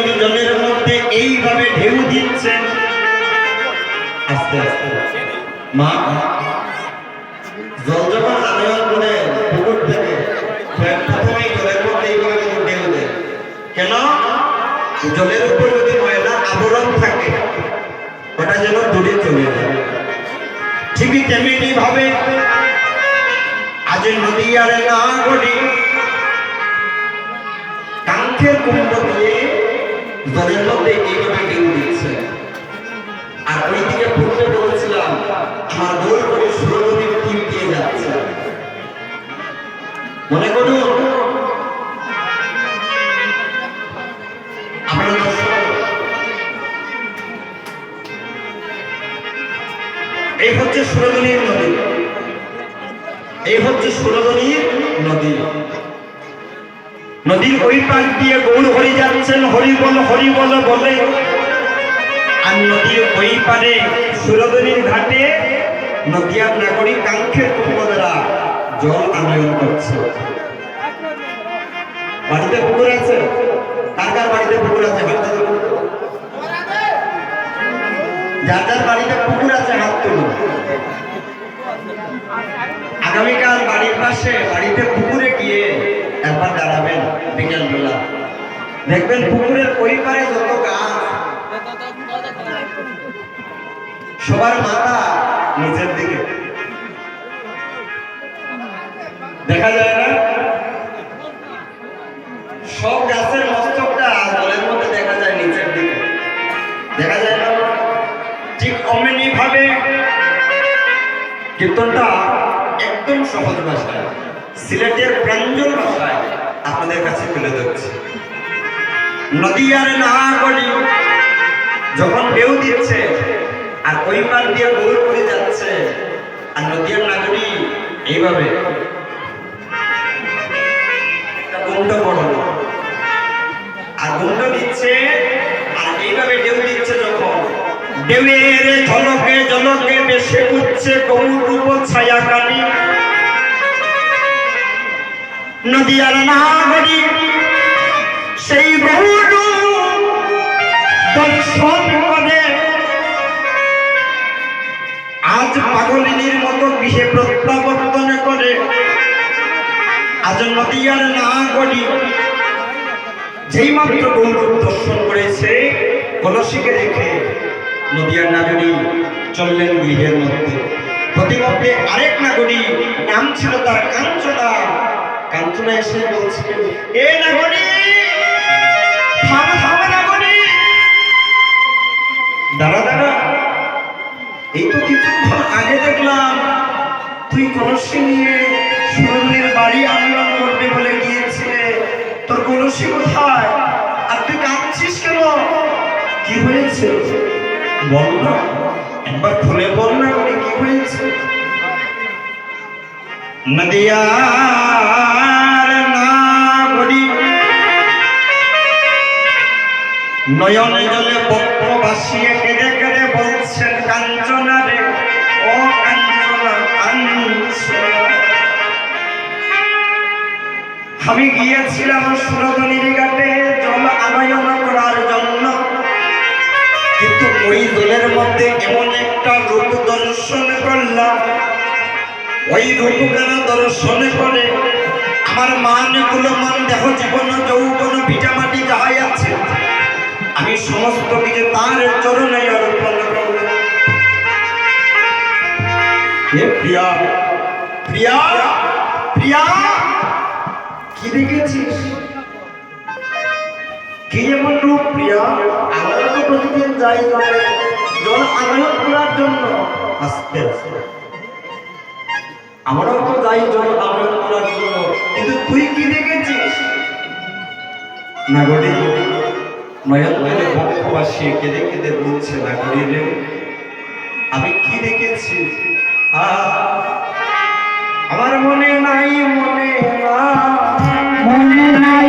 নদী জলের মধ্যে এইভাবে ঢেউ দিচ্ছেন আস্তে আস্তে। মা জল যখন আনয়ন করে পুকুর থেকে প্রথমেই জলের মধ্যে এইভাবে ঢেউ দেয় কেন? জলের উপর যদি ময়লা আবরণ থাকে ওটা যেন দূরে চলে যায়। ঠিকই তেমনি ভাবে আজ নদী আর না গড়ি কাঙ্ক্ষের কুম্ভ দিয়ে জলের মধ্যে এইভাবে ঢেউ দিচ্ছে। আর ওই দিকে পূর্বে বলেছিলাম আমার গোল করে সুরনদীর তীর দিয়ে যাচ্ছে। মনে করুন আমরা এই হচ্ছে সুরধনীর নদী, এই হচ্ছে সুরধনীর নদী। নদীর ওই পাশ দিয়ে গৌর হরি যাচ্ছেন হরি বল বলে, আর নদীর ওই পারে সুরধনীর ঘাটে নদিয়ার নাগরিক কাঙ্ক্ষের কুম্ভরা জল আনয়ন করছে। বাড়িতে পুকুর আছে? কার কার বাড়িতে পুকুর আছে? যার যার বাড়িতে পুকুর আছে হাত তুলুন। আগামীকাল বাড়ির পাশে বাড়িতে পুকুরে গিয়ে একবার দাঁড়াবেন বিকেল বেলা, দেখবেন পুকুরের ওই পারে যত গাছ সবার মাথা নিচের দিকে, দেখা যায় না? সব গাছের মস্তকটা জলের মধ্যে দেখা যায় নিচের দিকে, দেখা যায় না? ঠিক অমনি ভাবে কীর্তনটা একদম সহজ ভাষায় সিলেটের প্রাঞ্জল ভাষায় আপনাদের কাছে তুলে ধরছি। নদী আর না গড়ি যখন ঢেউ দিচ্ছে আর ওই পার দিয়ে গোল করে যাচ্ছে, আর নদীর নাগরী এইভাবে গুন্ড বড় আর গুন্ড দিচ্ছে আর এইভাবে ঢেউ দিচ্ছে, যখন ঢেউয়ের ঝলকে ঝলকে বেশে উঠছে গৌর রূপ ছায়া কালী। নদী আর নাগরী সেই গৌর দর্শন করে আজ পাগলিনীর মতো গৃহে প্রত্যাবর্তন করে। আজ নদী আর নাগরী যেই মাত্র গৌর দর্শন করেছে কলসিকে রেখে নদী আর নাগরী চললেন গৃহের মধ্যে। প্রতিমধ্যে আরেক নাগরী, নাম ছিল তার কাঞ্চনা। কাঞ্চনা এসে বলছে, এ নাগরী থামো নাগরী, দাঁড়া, এই তো কিছুক্ষণ আগে দেখলাম তুই কলসি নিয়ে সুরধনীর বাড়ি আন্দোলন করবে বলে গিয়েছিলে, তোর কলসি কোথায়? আর তুই কাঁদছিস কেন? কি হয়েছে বল না, একবার খুলে বল না করে কি হয়েছে? নদিয়ার নাগরী নয়ন জলে বক্ষ ভাসিয়ে কেঁদে কেঁদে বলছেন, কাঞ্চনা রে ও কাঞ্চনা কাঞ্চনা, আমি গিয়েছিলাম সুরধনীর ঘাটে জল আনয়ন করার জন্য, কিন্তু ওই জলের মধ্যে এমন একটা রূপ দর্শন করলাম, ওই রূপ কেন দর্শন করে আমার মান গুলমান দেহ জীবন যৌবন ভিটামাটি যাহাই আছে আমি সমস্ত কিছু তার চরণে অর্পণ করব। হে প্রিয়া প্রিয়া প্রিয়া, কি দেখেছিস? কি এমন রূপ প্রিয়া? আমরা তো প্রতিদিন যাই জল আনয়ন করার জন্য, আস্তে আস্তে আমরাও তো যাই জল আনয়ন করার জন্য, কিন্তু তুই কি দেখেছিস? নাগরী নয়ন জলে বক্ষ ভাসিয়ে কেঁদে কেঁদে বলছে, নাগরী রে আমি কি দেখেছি? আমার মনে নাই, মনে নাই,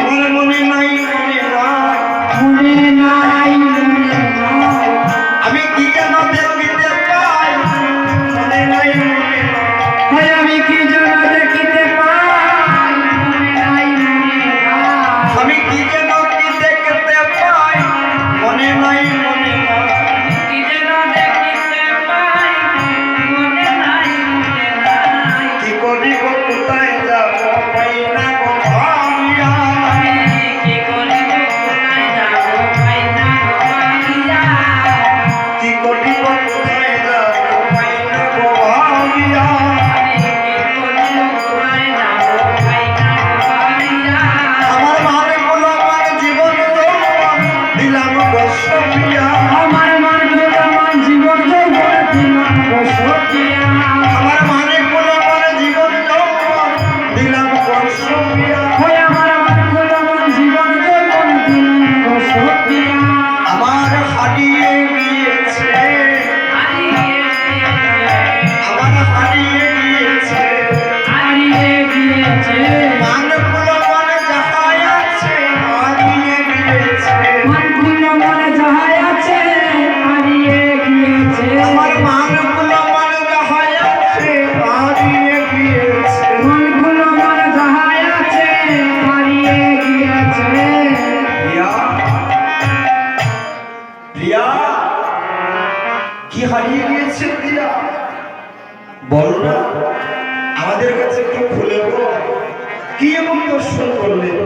আমার মনে নাই, মনে নাই, আমি কি যেন দেখিতে পাই, মনে নাই, আমি কি যেন দেখিতে পাই, মনে নাই, আমি কি পরিদর্শন করলেন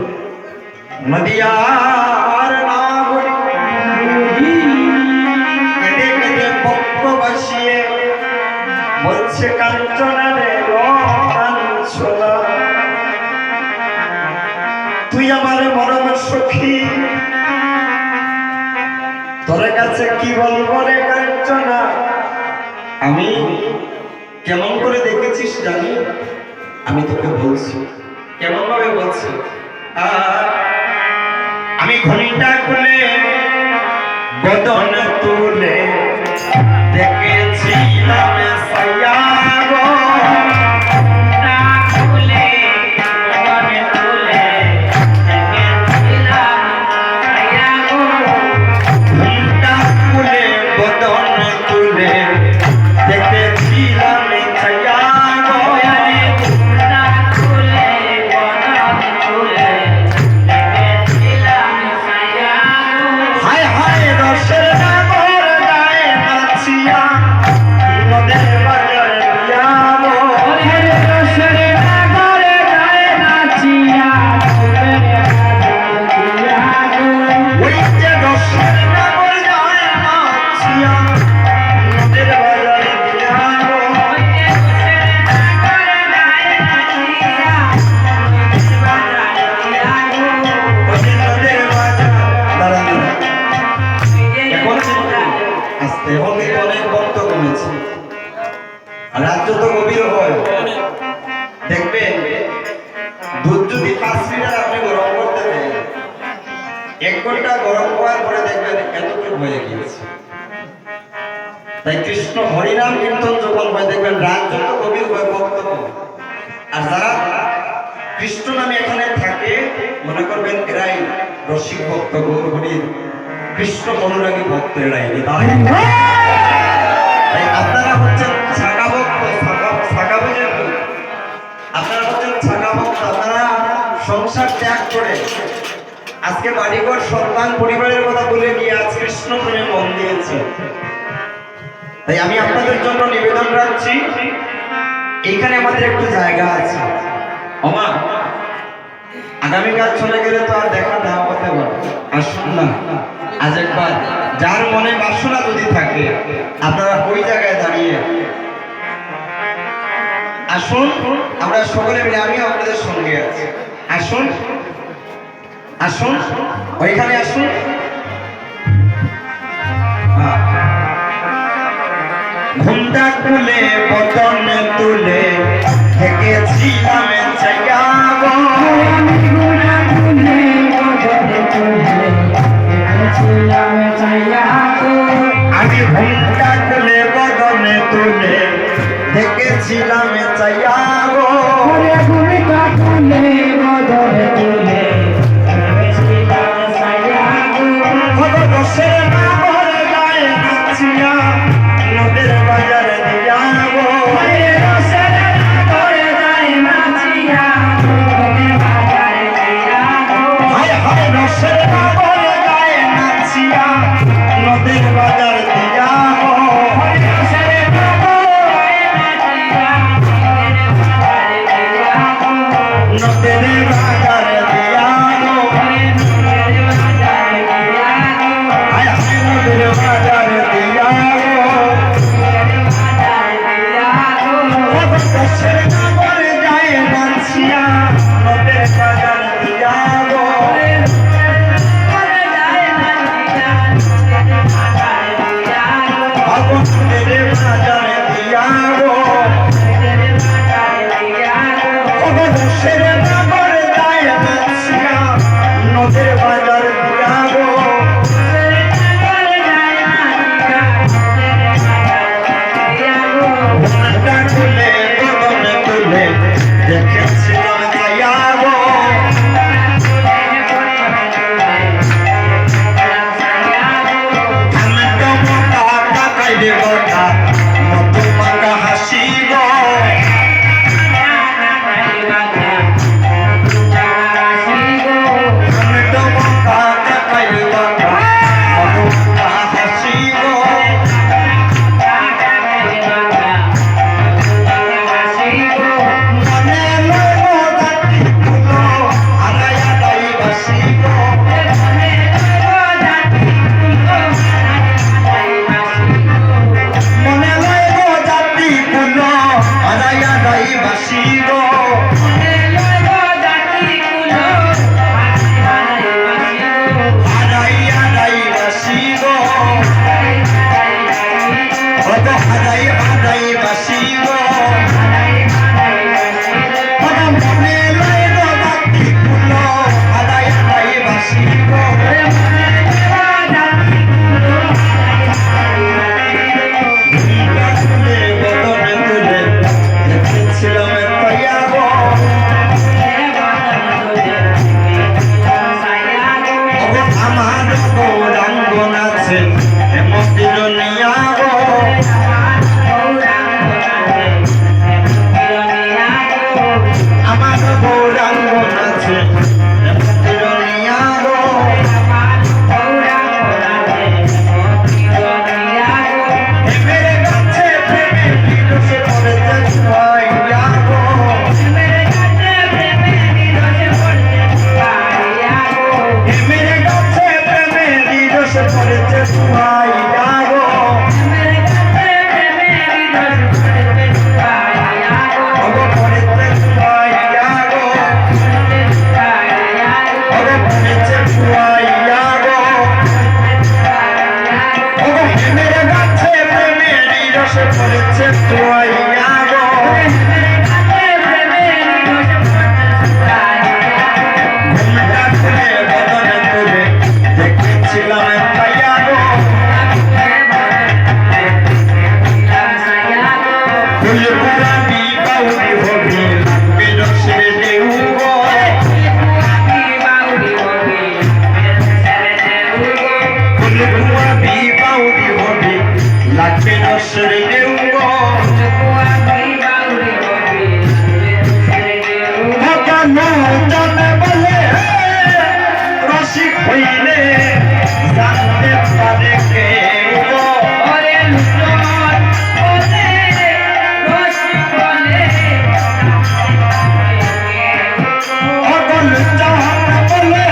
নদিয়ার নাগরী কেঁদে কেঁদে বক্ষ বাসিয়ে বলছে কাঞ্চনা রে কাঞ্চনা, তুই আমার মরম সখী, তোর কাছে কি বলবো রে কাঞ্চনা। আমি কেমন করে দেখেছিস জানি, আমি তোকে বলছি কেমন ভাবে বলছি। আমি ঘড়িটা খুলে বদন তুলে দেখেছিলাম সাইয়া গো, রাত যত গভীর হয় দেখবেন দুধ যদি 5 লিটার আপনি গরম করতে দেন, 1 ঘন্টা গরম করার পরে দেখবেন এতটুকু হয়ে গিয়েছে। তাই কৃষ্ণ হরিনাম কীর্তন যখন হয় দেখবেন রাত যত গভীর হয় ভক্ত, আর যারা কৃষ্ণ নামে এখানে থাকে মনে করবেন এরাই রসিক ভক্ত, গৌর হরির কৃষ্ণ অনুরাগী ভক্ত এরাই। তাই আপনারা হচ্ছেন ছাগা ভক্ত, ছাগা বুঝে আপনারা হচ্ছেন ছাগা ভক্ত। আপনারা সংসার ত্যাগ করে আজকে বাড়িঘর সন্তান পরিবারের কথা বলে গিয়ে আজ কৃষ্ণ প্রেমে মন দিয়েছে। তাই আমি আপনাদের জন্য নিবেদন রাখছি, এইখানে আমাদের একটু জায়গা আছে। ওমা আগামীকাল চলে গেলে তো আর দেখা না হতে পারে, আসুন না আজ একবার যার মনে বাসনা যদি থাকে আপনারা ওই জায়গায় দাঁড়িয়ে আসুন, আমরা সকলে মিলে, আমিও আপনাদের সঙ্গে আছি। আসুন আসুন ওইখানে আসুন। ঘুমটা খুলে বদন তুলে থেকেছিলাম জায়গা গো, আমি ঘুমটা খুলে বদন তুলে দেখেছিলাম চাইয়া গো, ঘুমটা খুলে বদন তুলে দেখেছিলাম চাইয়া গো, দশের নামর গায়ে নাচিয়া নদের বাজারে দিয়া গো, দশের নামর গায়ে নাচিয়া নদের বাজারে দিয়া গো, হায় হায় দশের নামর গায়ে নাচিয়া নদের বাজারে দিয়া গো, দশের নামর গায়ে নাচিয়া নদের বাজারে দিয়া গো, হায় হায় নদের বাজারে দিয়া গো, দশের নামর গায়ে নাচিয়া নদের বাজারে দিয়া গো, আমার গৌরাঙ্গ নাচে হেমতি দুনিয়া গো আমার গৌরাঙ্গ নাচে হেমতি দুনিয়া গো প্রেমের গাছে প্রেমের বিরসে পড়েছে ছুঁয়াইয়া গো প্রেমের গাছে প্রেমের বিরসে পড়েছে ছুঁয়াইয়া গো অগো পড়েছে ছুঁয়াইয়া গো অগো পড়েছে ছুঁয়াইয়া গো অগো প্রেমের গাছে প্রেমের বিরসে পড়েছে ছুঁয়াইয়া গো ঘুমটা খুলে বদনে তুলে দেখেছিলাম পাইয়া গো ফুলগুলাবি বাউরি হবি বিরসের ঢেউ গো ফুলগুলাবি বাউরি হবি লাগবে রসের ঢেউ গো ভগানো জানে বলে রসিক হইলে জানতে পারে কেউ গো অগল জাহান বলে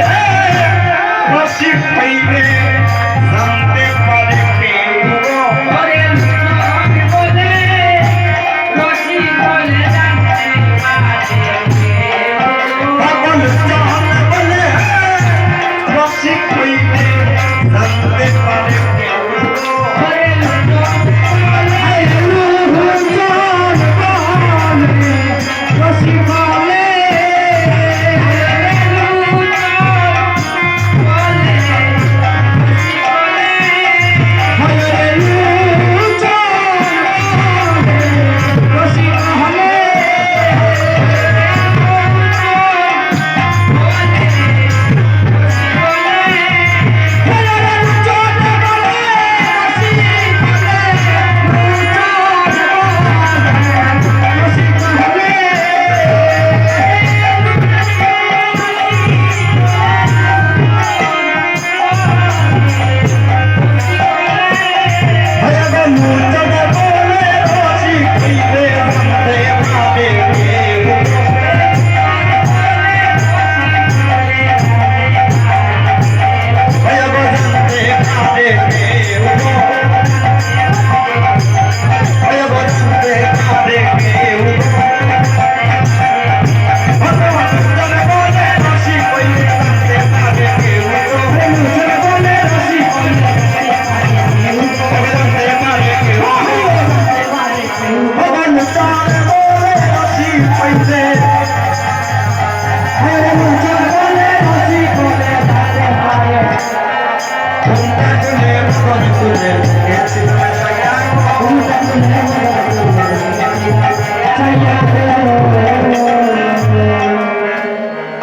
রসিক হইলে জানতে পারে কেউ গো অগল জাহান বলে রসিক হইলে জানতে পারে কেউ গো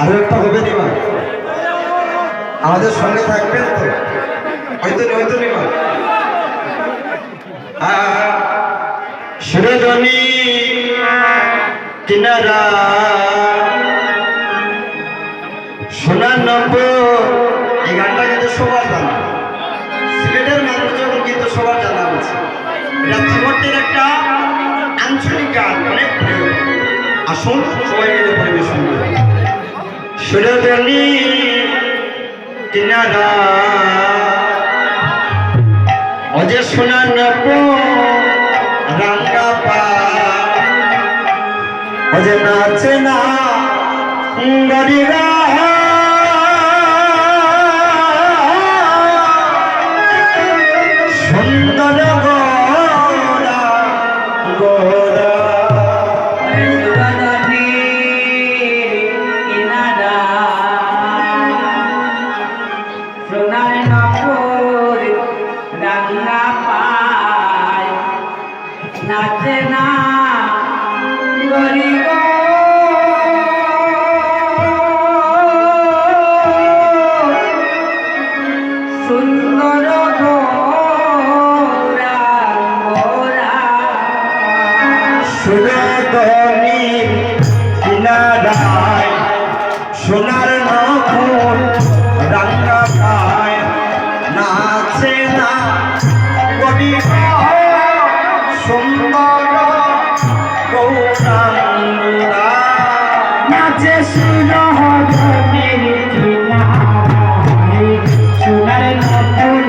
আরো একটা হবে দিবা আমাদের সঙ্গে থাকবেন তো হয়তো নিবা সুরধনী কিনারা সোনার নম্বর এই গানটা কিন্তু সবার জানা সিলেটের মানুষ যখন কিন্তু সবার জানা আছে এটা জীবনের একটা আঞ্চলিক গান অনেক প্রিয় আসুন সবাই মিলে পরিবেশন করি সুরধনী কিনারা অজে সোনার নম্বর রাঙ্গা পা অজে নাচে না গরিরা সুন্দর গোরা গোরা নাচে না গরিব সুন্দর সুরধনীর কিনারায় সোনার নকুল রাঙ্গা গায় নাচে না গরিব সুন্দর গৌরা